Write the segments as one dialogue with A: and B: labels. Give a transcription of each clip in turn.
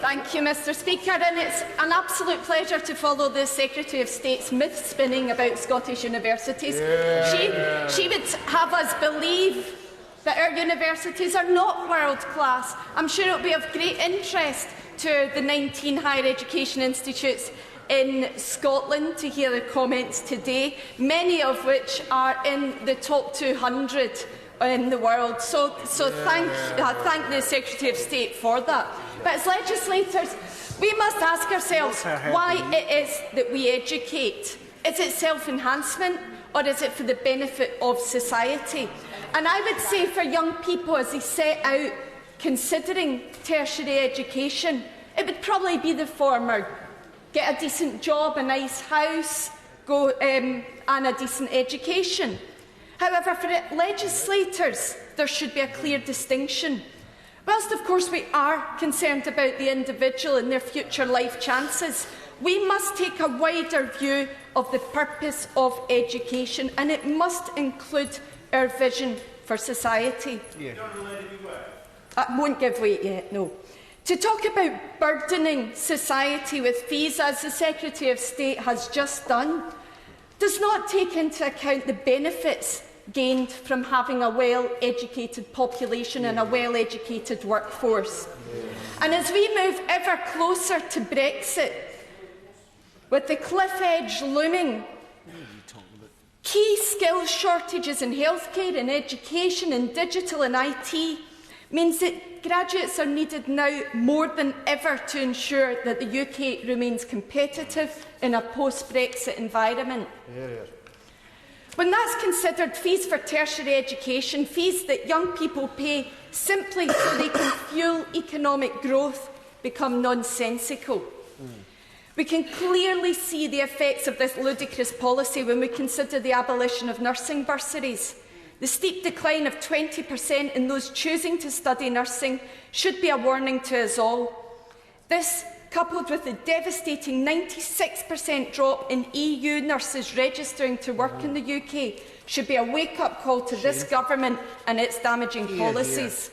A: Thank you, Mr Speaker, and it's an absolute pleasure to follow the Secretary of State's myth-spinning about Scottish universities. She would have us believe that our universities are not world-class. I'm sure it will be of great interest to the 19 higher education institutes in Scotland to hear the comments today, many of which are in the top 200 in the world. So thank the Secretary of State for that. But as legislators, we must ask ourselves why it is that we educate. Is it self-enhancement, or is it for the benefit of society? And I would say for young people, as they set out considering tertiary education, it would probably be the former. Get a decent job, a nice house, and a decent education. However, for legislators, there should be a clear distinction. Whilst, of course, we are concerned about the individual and their future life chances, we must take a wider view of the purpose of education, and it must include our vision for society. I won't give way yet, no. To talk about burdening society with fees, as the Secretary of State has just done, does not take into account the benefits gained from having a well-educated population and a well-educated workforce. And as we move ever closer to Brexit, with the cliff edge looming, key skills shortages in healthcare, in education, in digital and IT means that graduates are needed now more than ever to ensure that the UK remains competitive in a post-Brexit environment. When that's considered, fees for tertiary education, fees that young people pay simply so they can fuel economic growth, become nonsensical. We can clearly see the effects of this ludicrous policy when we consider the abolition of nursing bursaries. The steep decline of 20% in those choosing to study nursing should be a warning to us all. This, coupled with the devastating 96% drop in EU nurses registering to work in the UK, should be a wake-up call to this government and its damaging policies.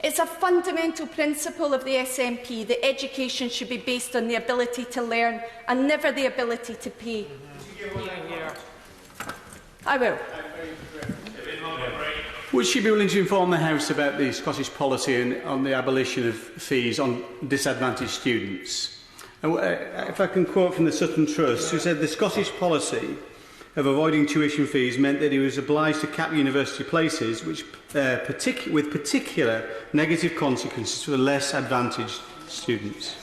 A: It's a fundamental principle of the SNP that education should be based on the ability to learn and never the ability to pay. I will.
B: Would she be willing to inform the House about the Scottish policy on the abolition of fees on disadvantaged students? If I can quote from the Sutton Trust, who said the Scottish policy of avoiding tuition fees meant that he was obliged to cap university places with particular negative consequences for the less advantaged students.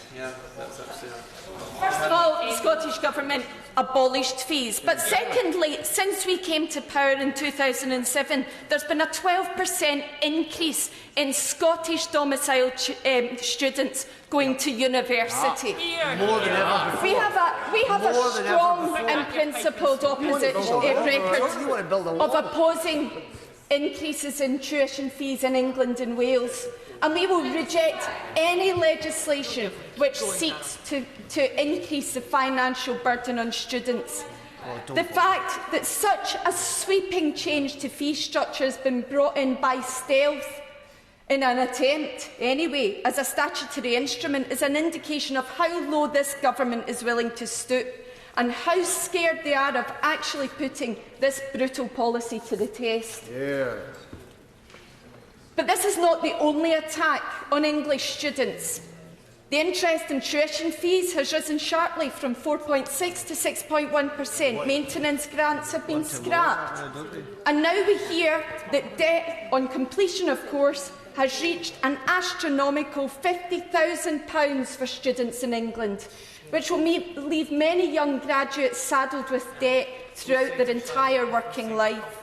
A: First of all, the Scottish Government abolished fees. But secondly, since we came to power in 2007, there's been a 12% increase in Scottish domiciled students going to university.
C: More than ever before.
A: We have a strong and principled record of opposing increases in tuition fees in England and Wales. And we will reject any legislation which seeks to increase the financial burden on students. The fact that such a sweeping change to fee structure has been brought in by stealth in an attempt, anyway, as a statutory instrument is an indication of how low this government is willing to stoop and how scared they are of actually putting this brutal policy to the test. But this is not the only attack on English students. The interest in tuition fees has risen sharply from 4.6 to 6.1%. Maintenance grants have been scrapped. And now we hear that debt, on completion of course, has reached an astronomical £50,000 for students in England, which will leave many young graduates saddled with debt throughout their entire working life.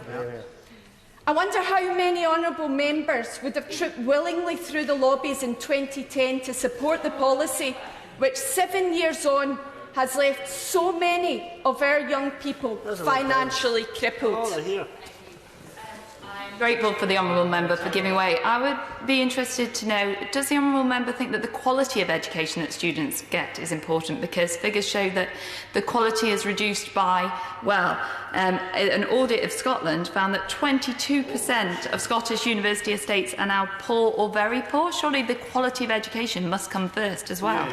A: I wonder how many honourable members would have trooped willingly through the lobbies in 2010 to support the policy which 7 years on has left so many of our young people financially crippled.
C: grateful for the honourable member for giving way. I would be interested to know, does the honourable member think that the quality of education that students get is important? Because figures show that the quality is reduced by, well, an audit of Scotland found that 22% of Scottish university estates are now poor or very poor. Surely the quality of education must come first as well.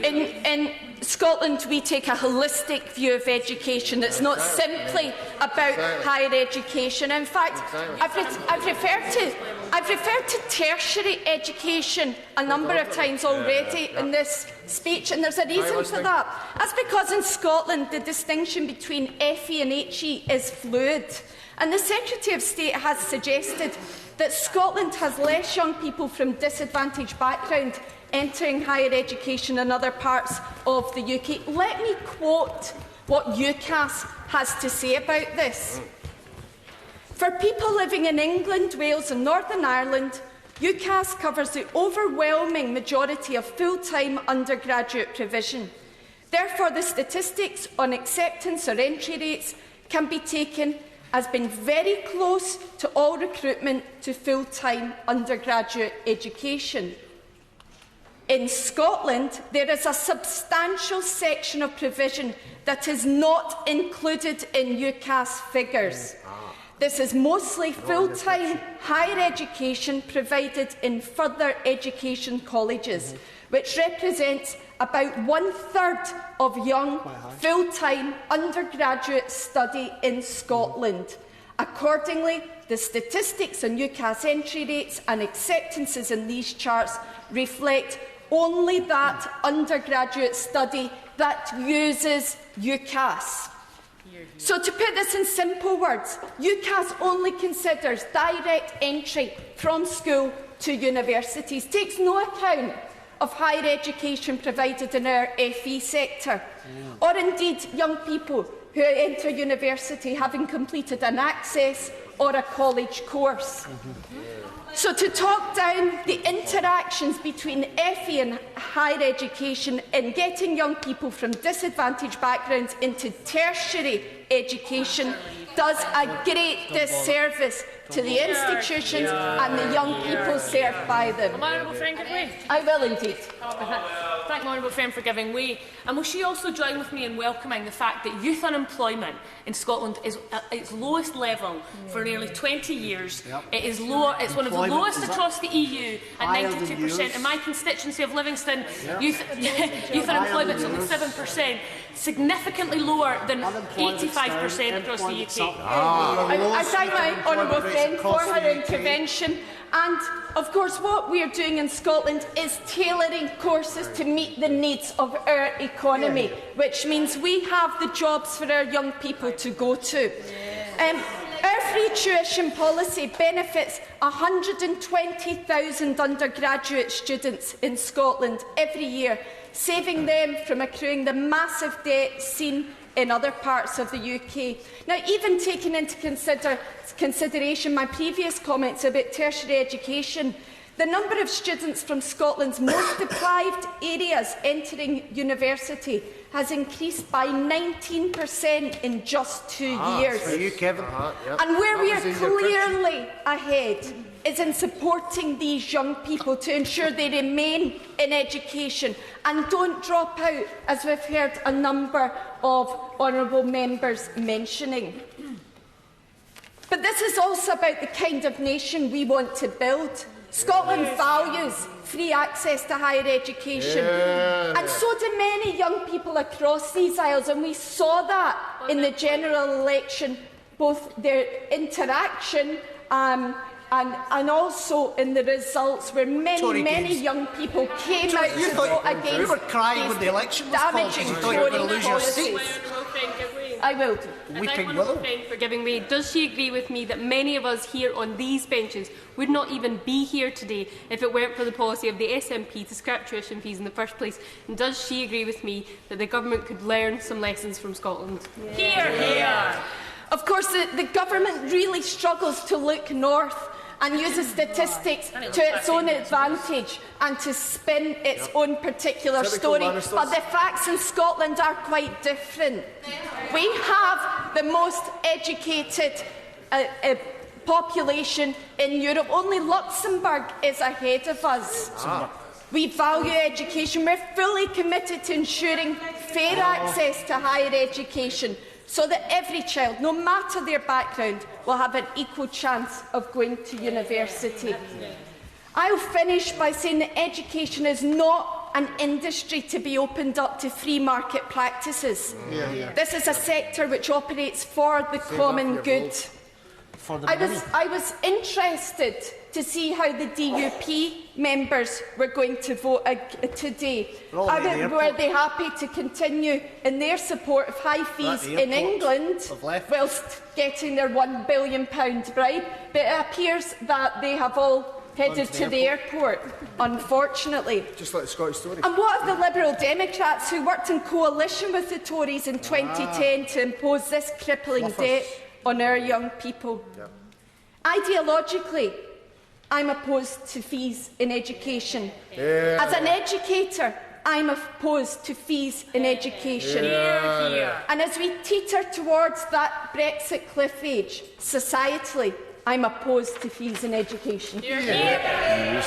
A: In Scotland, we take a holistic view of education. It's not simply about higher education. In fact, I've referred to tertiary education a number of times already in this speech, and there's a reason for that. That's because in Scotland, the distinction between FE and HE is fluid. And the Secretary of State has suggested that Scotland has less young people from disadvantaged backgrounds entering higher education in other parts of the UK. Let me quote what UCAS has to say about this. For people living in England, Wales and Northern Ireland, UCAS covers the overwhelming majority of full-time undergraduate provision. Therefore, the statistics on acceptance or entry rates can be taken as being very close to all recruitment to full-time undergraduate education. In Scotland, there is a substantial section of provision that is not included in UCAS figures. This is mostly full-time higher education provided in further education colleges, which represents about 1/3 of young full-time undergraduate study in Scotland. Accordingly, the statistics on UCAS entry rates and acceptances in these charts reflect only that undergraduate study that uses UCAS. So to put this in simple words, UCAS only considers direct entry from school to universities, takes no account of higher education provided in our FE sector, or indeed young people who enter university having completed an access or a college course. So to talk down the interactions between FE and higher education in getting young people from disadvantaged backgrounds into tertiary education does a great disservice to the institutions and the young people served by them.
D: Honourable friend, give way.
A: I will indeed.
D: Thank the honourable friend for giving way. And will she also join with me in welcoming the fact that youth unemployment in Scotland is at its lowest level for nearly 20 years. It is lower. It's one of the lowest across the EU at 92%. In my constituency of Livingston, youth unemployment is only 7%, significantly lower than 85% across the UK.
A: I thank my honourable friend for her intervention. And, of course, what we are doing in Scotland is tailoring courses to meet the needs of our economy, which means we have the jobs for our young people to go to. Our free tuition policy benefits 120,000 undergraduate students in Scotland every year, saving them from accruing the massive debt seen in other parts of the UK. Now, even taking into consideration my previous comments about tertiary education, the number of students from Scotland's most deprived areas entering university has increased by 19% in just 2 years. And where we are clearly ahead is in supporting these young people to ensure they remain in education and don't drop out, as we've heard a number of honourable members mentioning. But this is also about the kind of nation we want to build. Scotland values free access to higher education, and so do many young people across these isles, and we saw that in the general election, both their interaction and also in the results where many young people came out to vote against.
E: You were crying when the election was called because you thought you were going to lose your seat.
A: I will do.
D: Thank honourable friend for giving way. Does she agree with me that many of us here on these benches would not even be here today if it weren't for the policy of the SNP to scrap tuition fees in the first place? And does she agree with me that the government could learn some lessons from Scotland? Hear, hear.
A: Of course, the government really struggles to look north and uses statistics to its own advantage and to spin its own particular story. But the facts in Scotland are quite different. We have the most educated population in Europe. Only Luxembourg is ahead of us. We value education. We're fully committed to ensuring fair access to higher education, so that every child, no matter their background, will have an equal chance of going to university. I'll finish by saying that education is not an industry to be opened up to free market practices. This is a sector which operates for the common good. I was interested to see how the DUP members were going to vote today. Were they happy to continue in their support of high fees in England whilst getting their £1 billion bribe? But it appears that they have all headed to the airport, unfortunately.
E: Just like the Scottish Tory.
A: And what of the Liberal Democrats who worked in coalition with the Tories in 2010 to impose this crippling debt on our young people? Ideologically, I'm opposed to fees in education. As an educator, I'm opposed to fees in education. And as we teeter towards that Brexit cliff edge, societally, I'm opposed to fees in education.